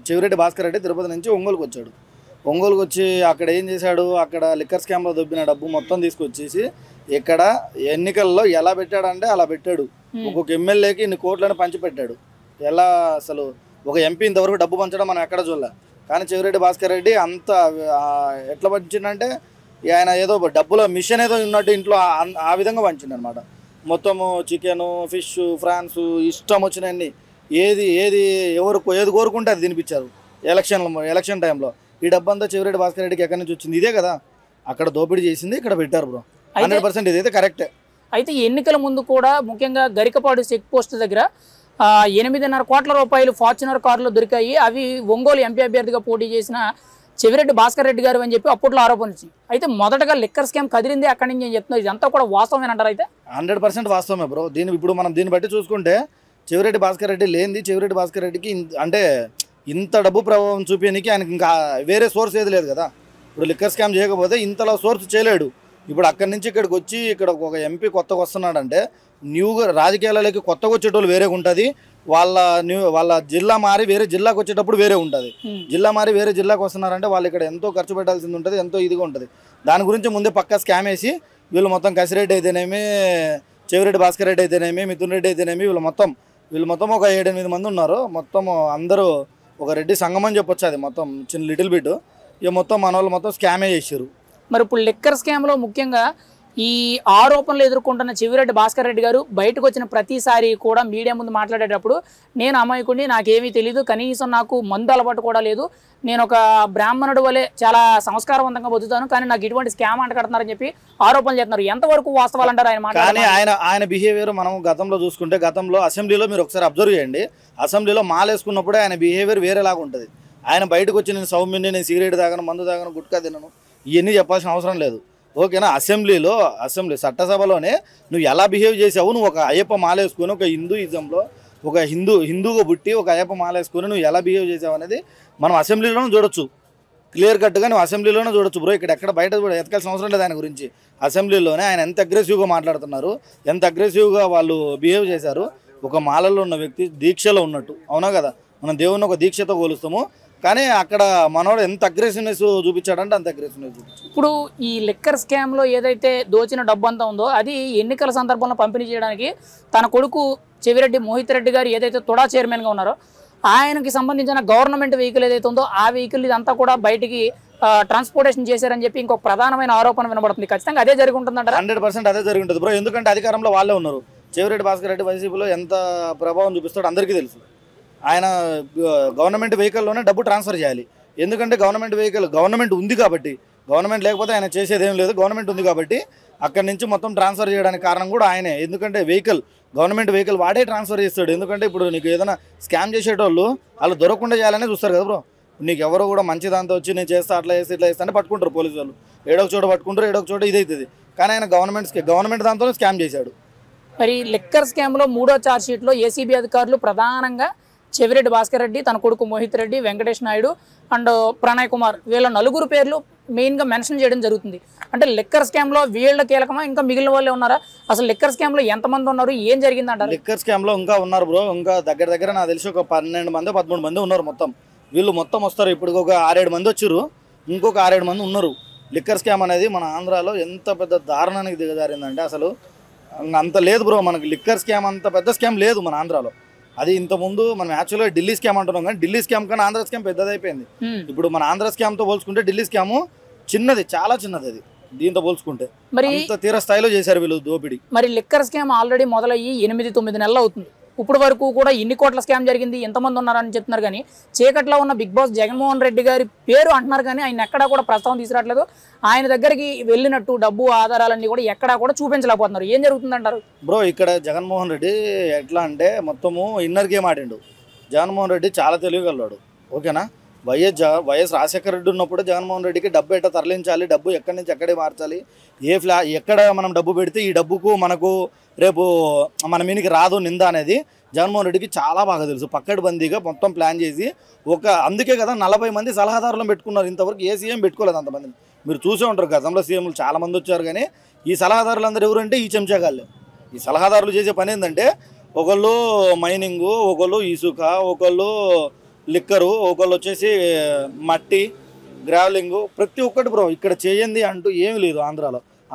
చెవిరెడ్డి భాస్కర్ రెడ్డి తిరుపతి నుంచి ఒంగోలుకు వచ్చాడు. ఒంగోలుకు వచ్చి అక్కడ ఏం చేశాడు, అక్కడ లిక్కర్ స్కామ్లో దొబ్బిన డబ్బు మొత్తం తీసుకొచ్చేసి ఇక్కడ ఎన్నికల్లో ఎలా పెట్టాడంటే అలా పెట్టాడు. ఒక్కొక్క ఎమ్మెల్యేకి ఇన్ని కోట్లను పంచిపెట్టాడు. ఎలా అసలు ఒక ఎంపీ ఇంతవరకు డబ్బు పంచడం మనం ఎక్కడ చూడలే. కానీ చెవిరెడ్డి భాస్కర్ రెడ్డి అంత ఎట్లా పంచిండంటే ఆయన ఏదో డబ్బుల మిషన్ ఏదో ఉన్నట్టు ఇంట్లో ఆ విధంగా పంచిండు అనమాట. మొత్తము చికెను, ఫిష్, ఫ్రాన్స్ ఇష్టం వచ్చినన్ని ఏది ఏది కోరుకుంటే అది తినిపించారు ఎలక్షన్ టైంలో. ఈ డబ్బంతా చెవిరెడ్డి భాస్కర్ రెడ్డికి ఎక్కడి నుంచి వచ్చింది? ఇదే కదా అక్కడ దోపిడీ చేసింది, ఇక్కడ పెట్టారు బ్రో. 100% ఇదైతే కరెక్టే. అయితే ఎన్నికల ముందు కూడా ముఖ్యంగా గరికపాడు చెక్ పోస్ట్ దగ్గర 8.5 కోట్ల రూపాయలు ఫార్చునర్ కార్లు దొరికాయి. అవి ఒంగోలు ఎంపీ అభ్యర్థిగా పోటీ చేసిన చెవిరెడ్డి భాస్కర్ రెడ్డి గారు అని చెప్పి అప్పట్లో ఆరోపణ వచ్చింది. అయితే మొదటగా లిక్కర్ స్కామ్ కదిలింది అక్కడి నుంచి నేను చెప్తున్నా, ఇదంతా కూడా వాస్తవమేనంటారు? అయితే 100% వాస్తవమే బ్రో. ఇప్పుడు మనం దీన్ని బట్టి చూసుకుంటే చెవిరెడ్డి భాస్కర్ రెడ్డి లేనిది చెవిరెడ్డి భాస్కర్ రెడ్డికి అంటే ఇంత డబ్బు ప్రభావం చూపించడానికి ఆయనకి ఇంకా వేరే సోర్స్ ఏది లేదు కదా. ఇప్పుడు లిక్కర్ స్కామ్ చేయకపోతే ఇంతలో సోర్స్ చేయలేడు. ఇప్పుడు అక్కడి నుంచి ఇక్కడికి వచ్చి ఇక్కడ ఒక ఎంపీ కొత్తగా వస్తున్నాడంటే న్యూగా రాజకీయాలలోకి కొత్తగా వచ్చేటోళ్ళు వేరే ఉంటుంది, వాళ్ళ జిల్లా మారి వేరే జిల్లాకు వచ్చేటప్పుడు వేరే ఉంటుంది. జిల్లా మారి వేరే జిల్లాకు వస్తున్నారంటే వాళ్ళు ఇక్కడ ఎంతో ఖర్చు పెట్టాల్సింది ఉంటుంది, ఎంతో ఇదిగా ఉంటుంది. దాని గురించి ముందే పక్కా స్కామ్ వేసి వీళ్ళు మొత్తం కసిరెడ్డి అయితేనేమి, చెవిరెడ్డి భాస్కర్ రెడ్డి అయితేనేమి, మిథున్ రెడ్డి అయితేనేమి వీళ్ళు మొత్తం ఒక 7-8 మంది ఉన్నారు. మొత్తం అందరూ ఒక రెడ్డి సంఘం అని చెప్పొచ్చు. అది మొత్తం చిన్న లిటిల్ బిట్ ఇక మొత్తం మన వాళ్ళు మొత్తం స్కామే చేశారు. మరి ఇప్పుడు లిక్కర్ స్కామ్లో ముఖ్యంగా ఈ ఆరోపణలు ఎదుర్కొంటున్న చెవిరెడ్డి భాస్కర్ రెడ్డి గారు బయటకు వచ్చిన ప్రతిసారి కూడా మీడియా ముందు మాట్లాడేటప్పుడు నేను అమాయకుడిని, నాకేమీ తెలియదు, కనీసం నాకు మందు అలవాటు కూడా లేదు, నేను ఒక బ్రాహ్మణుడు వలె చాలా సంస్కారవంతంగా బతుకుతాను, కానీ నాకు ఇటువంటి స్కామ్ అంటకడుతున్నారని చెప్పి ఆరోపణలు చేస్తున్నారు. ఎంతవరకు వాస్తవాలు అంటారు ఆయన మాట? కానీ ఆయన బిహేవియర్ మనం గతంలో చూసుకుంటే, గతంలో అసెంబ్లీలో మీరు ఒకసారి అబ్జర్వ్ చేయండి, అసెంబ్లీలో మాలేసుకున్నప్పుడే ఆయన బిహేవియర్ వేరేలాగా ఉంటుంది. ఆయన బయటకు వచ్చి నేను సౌమ్యుని, నేను సిగరెట్ తాగను, మందు తాగను, గుట్కా తినను, ఇవన్నీ చెప్పాల్సిన అవసరం లేదు. ఓకేనా? అసెంబ్లీ చట్టసభలోనే నువ్వు ఎలా బిహేవ్ చేసావు, నువ్వు ఒక అయ్యప్ప మాలేసుకొని ఒక హిందూయిజంలో ఒక హిందూగా పుట్టి ఒక అయ్యప్ప మాలేసుకొని నువ్వు ఎలా బిహేవ్ చేసావు అనేది మనం అసెంబ్లీలోనే చూడొచ్చు. క్లియర్ కట్గా నువ్వు అసెంబ్లీలోనే చూడొచ్చు బ్రో. ఇక్కడ బయట కూడా ఎతకాల్సిన అవసరం లేదు ఆయన గురించి. అసెంబ్లీలోనే ఆయన ఎంత అగ్రెసివ్గా మాట్లాడుతున్నారు, ఎంత అగ్రెసివ్గా వాళ్ళు బిహేవ్ చేశారు. ఒక మాలలో ఉన్న వ్యక్తి దీక్షలో ఉన్నట్టు, అవునా కదా? మనం దేవుని ఒక దీక్షతో పోలుస్తాము, కానీ అక్కడ మనోడు ఎంత అగ్రెసివ్నెస్ చూపించాడంటే అంత అగ్రెసివ్నెస్ చూపించాడు. ఇప్పుడు ఈ లిక్కర్ స్కామ్లో ఏదైతే దోచిన డబ్బు అంతా ఉందో అది ఎన్నికల సందర్భంలో పంపిణీ చేయడానికి తన కొడుకు చెవిరెడ్డి మోహిత్ రెడ్డి గారు ఏదైతే తుడా చైర్మన్గా ఉన్నారో ఆయనకి సంబంధించిన గవర్నమెంట్ వెహికల్ ఏదైతే ఉందో ఆ వెహికల్ ఇదంతా కూడా బయటికి ట్రాన్స్పోర్టేషన్ చేశారని చెప్పి ఇంకొక ప్రధానమైన ఆరోపణ వినబడుతుంది. ఖచ్చితంగా అదే జరిగి ఉంటుందంటారా? 100% అదే జరిగి ఉంటుంది బ్రో. ఎందుకంటే అధికారంలో వాళ్ళే ఉన్నారు. చెవిరెడ్డి భాస్కర్ రెడ్డి వైసీపీలో ఎంత ప్రభావం చూపిస్తాడో అందరికీ తెలుసు. ఆయన గవర్నమెంట్ వెహికల్లోనే డబ్బు ట్రాన్స్ఫర్ చేయాలి. ఎందుకంటే గవర్నమెంట్ ఉంది కాబట్టి, గవర్నమెంట్ లేకపోతే ఆయన చేసేది ఏం లేదు. గవర్నమెంట్ ఉంది కాబట్టి అక్కడి నుంచి మొత్తం ట్రాన్స్ఫర్ చేయడానికి కారణం కూడా ఆయనే. ఎందుకంటే గవర్నమెంట్ వెహికల్ వాడే ట్రాన్స్ఫర్ చేస్తాడు. ఎందుకంటే ఇప్పుడు నీకు ఏదైనా స్కామ్ చేసేటోళ్ళు వాళ్ళు దొరకకుండా చేయాలనే చూస్తారు కదా బ్రో. నీకు ఎవరో కూడా మంచి దాంతో వచ్చి నేను చేస్తా, అట్లా చేస్తే ఇట్లా చేస్తా అంటే పట్టుకుంటారు పోలీసు వాళ్ళు. ఏడొక చోట పట్టుకుంటారు, ఏడొక చోట ఇదవుతుంది. కానీ ఆయన గవర్నమెంట్ దాంతో స్కామ్ చేశాడు. మరి లిక్కర్ స్కామ్లో 3వ ఛార్జ్షీట్లో ఏసీబీ అధికారులు ప్రధానంగా చెవిరెడ్డి భాస్కర్ రెడ్డి, తన కొడుకు మోహిత్ రెడ్డి, వెంకటేష్ నాయుడు అండ్ ప్రణయ్ కుమార్ వీళ్ళ 4 పేర్లు మెయిన్గా మెన్షన్ చేయడం జరుగుతుంది. అంటే లిక్కర్ స్కామ్లో వీళ్ళ కీలకమా, ఇంకా మిగిలిన వాళ్ళే ఉన్నారా? అసలు లిక్కర్ స్కామ్లో ఎంతమంది ఉన్నారు, ఏం జరిగింది అంటారు? లిక్కర్ స్కామ్లో ఇంకా ఉన్నారు బ్రో. ఇంకా దగ్గర నాకు తెలిసి ఒక 12 మంది 13 మంది ఉన్నారు మొత్తం. వీళ్ళు మొత్తం వస్తారు. ఇప్పుడు ఒక 6-7 మంది వచ్చారు, ఇంకొక 6-7 మంది ఉన్నారు. లిక్కర్ స్కామ్ అనేది మన ఆంధ్రాలో ఎంత పెద్ద దారుణానికి దిగజారిందంటే అసలు అంత లేదు బ్రో. మనకి లిక్కర్ స్కామ్ అంత పెద్ద స్కామ్ లేదు మన ఆంధ్రాలో. అది ఇంతకుముందు మనం యాక్చువల్గా ఢిల్లీ స్కామ్ అంటున్నాం, కానీ ఢిల్లీ స్కామ్ కన్నా ఆంధ్ర స్కామ్ పెద్దదైపోయింది. ఇప్పుడు మన ఆంధ్ర స్కామ్తో పోల్చుకుంటే ఢిల్లీ స్కామ్ చిన్నది, చాలా చిన్నది. అది దీంతో పోల్చుకుంటే మరి అంత తీర స్థాయిలో చేశారు వీళ్ళు దోపిడీ. మరి లిక్కర్ స్కామ్ ఆల్రెడీ మొదలయ్యి 8-9 నెలలు అవుతుంది. ఇప్పుడు వరకు కూడా ఎన్ని కోట్ల స్కామ్ జరిగింది, ఎంతమంది ఉన్నారని చెప్తున్నారు. కానీ చీకట్లో ఉన్న బిగ్ బాస్ జగన్మోహన్ రెడ్డి గారి పేరు అంటున్నారు, కానీ ఆయన ఎక్కడా కూడా ప్రస్తావన తీసుకురావట్లేదు. ఆయన దగ్గరికి వెళ్ళినట్టు డబ్బు ఆధారాలన్నీ కూడా ఎక్కడా కూడా చూపించలేకపోతున్నారు. ఏం జరుగుతుందంటారు బ్రో? ఇక్కడ జగన్మోహన్ రెడ్డి ఎట్లా అంటే మొత్తము ఇన్నర్ గేమ్ ఆడిండు. జగన్మోహన్ రెడ్డి చాలా తెలివిగలవాడు. ఓకేనా? వైఎస్ రాజశేఖర రెడ్డి ఉన్నప్పుడు జగన్మోహన్ రెడ్డికి డబ్బు ఎట్లా తరలించాలి, డబ్బు ఎక్కడి నుంచి ఎక్కడే మార్చాలి, ఎక్కడ మనం డబ్బు పెడితే ఈ డబ్బుకు మనకు రేపు మన మీనికి రాదు నింద అనేది జగన్మోహన్ రెడ్డికి చాలా బాగా తెలుసు. పక్కడబందీగా మొత్తం ప్లాన్ చేసి అందుకే కదా 40 మంది సలహాదారులను పెట్టుకున్నారు. ఇంతవరకు ఏ సీఎం పెట్టుకోలేదు అంతమందిని. మీరు చూసే ఉంటారు, గతంలో సీఎంలు చాలా మంది వచ్చారు, కానీ ఈ సలహాదారులు అందరూ ఎవరంటే ఈ చెంచాగాళ్ళే. ఈ సలహాదారులు చేసే పని ఏంటంటే ఒకళ్ళు మైనింగు, ఒకళ్ళు ఇసుక, ఒకళ్ళు లిక్కరు, ఒకళ్ళు వచ్చేసి మట్టి, గ్రావెలింగ్, ప్రతి ఒక్కటి బ్రో. ఇక్కడ చేయండి అంటూ ఏమి లేదు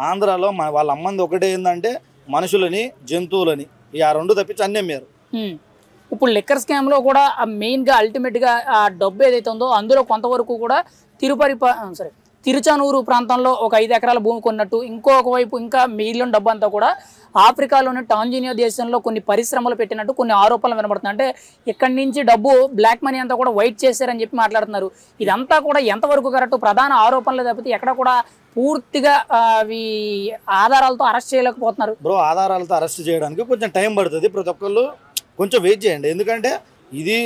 ఆంధ్రాలో వాళ్ళ అమ్మంది ఒకటే ఏంటంటే మనుషులని, జంతువులని, ఈ ఆ రెండు తప్పించి అన్నీ అమ్మారు. ఇప్పుడు లిక్కర్ స్కామ్లో కూడా మెయిన్గా అల్టిమేట్గా ఆ డబ్బు ఏదైతే ఉందో అందులో కొంతవరకు కూడా తిరుచానూరు ప్రాంతంలో ఒక 5 ఎకరాల భూమి కొన్నట్టు, ఇంకొక వైపు ఇంకా మిగిలిన డబ్బు అంతా కూడా ఆఫ్రికాలోని టాంజానియా దేశంలో కొన్ని పరిశ్రమలు పెట్టినట్టు కొన్ని ఆరోపణలు వినబడుతున్నాయి. అంటే ఇక్కడి నుంచి డబ్బు బ్లాక్ మనీ అంతా కూడా వైట్ చేశారని చెప్పి మాట్లాడుతున్నారు. ఇదంతా కూడా ఎంతవరకు కరెక్ట్? ప్రధాన ఆరోపణలు తప్పితే ఎక్కడ కూడా పూర్తిగా అవి ఆధారాలతో అరెస్ట్ చేయలేకపోతున్నారు. బ్రో ఆధారాలతో అరెస్ట్ చేయడానికి కొంచెం టైం పడుతుంది. ప్రతి ఒక్కళ్ళు కొంచెం వెయిట్ చేయండి. ఎందుకంటే ఇది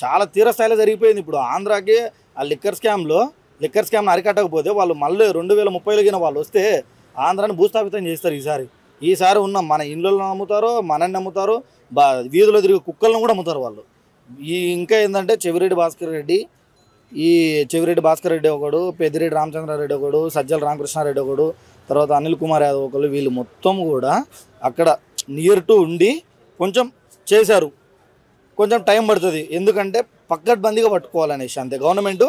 చాలా తీవ్రస్థాయిలో జరిగిపోయింది. ఇప్పుడు ఆంధ్రాకి ఆ లిక్కర్ స్కామ్ని అరికట్టకపోతే వాళ్ళు మళ్ళీ 2030 వాళ్ళు వస్తే ఆంధ్రాని భూస్థాపితం చేస్తారు. ఈసారి ఉన్న మన ఇళ్ళల్లో అమ్ముతారు, మనల్ని అమ్ముతారు, వీధిలో తిరిగి కుక్కలను కూడా అమ్ముతారు వాళ్ళు. ఇంకా ఏంటంటే చెవిరెడ్డి భాస్కర్ రెడ్డి ఒకడు, పెద్దిరెడ్డి రామచంద్రారెడ్డి ఒకడు, సజ్జల రామకృష్ణారెడ్డి ఒకడు, తర్వాత అనిల్ కుమార్ యాదవ్ ఒకళ్ళు, వీళ్ళు మొత్తం కూడా అక్కడ నియర్ టు ఉండి కొంచెం చేశారు. కొంచెం టైం పడుతుంది. ఎందుకంటే పక్కడ్బందీగా పట్టుకోవాలనేసి అంతే. గవర్నమెంట్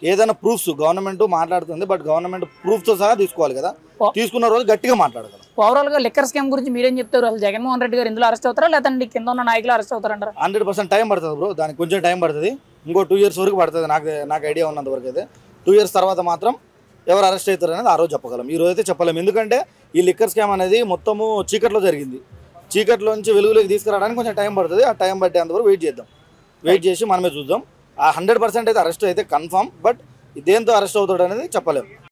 ఏదైనా గవర్నమెంట్ మాట్లాడుతుంది, బట్ గవర్నమెంట్ ప్రూఫ్తో సహా తీసుకోవాలి కదా. తీసుకున్న రోజు గట్టిగా మాట్లాడగలరు. ఓవరాల్గా లిక్కర్ స్కామ్ గురించి మీరేం చెప్తారు? అసలు జగన్మోహన్ రెడ్డి గారు ఇందులో అరెస్ట్ అవుతారా, లేదంటే కింద ఉన్న నాయకులు అరెస్ట్ అవుతారంటారా? 100% టైం పడుతుంది బ్రో. దానికి కొంచెం టైం పడుతుంది. ఇంకో 2 years వరకు పడుతుంది. నాకు ఐడియా ఉన్నంత వరకు అయితే 2 years తర్వాత మాత్రం ఎవరు అరెస్ట్ అవుతారు అనేది ఆ రోజు చెప్పగలం. ఈ రోజు అయితే చెప్పలేము. ఎందుకంటే ఈ లిక్కర్ స్కామ్ అనేది మొత్తము చీకట్లో జరిగింది. చీకట్లోంచి వెలుగులోకి తీసుకురావడానికి కొంచెం టైం పడుతుంది. ఆ టైం పట్టేంతవరకు వెయిట్ చేసి మనమే చూద్దాం. ఆ 100% అయితే అరెస్ట్ అయితే కన్ఫామ్. బట్ దేంతో అరెస్ట్ అవుతాడు అనేది చెప్పలేము.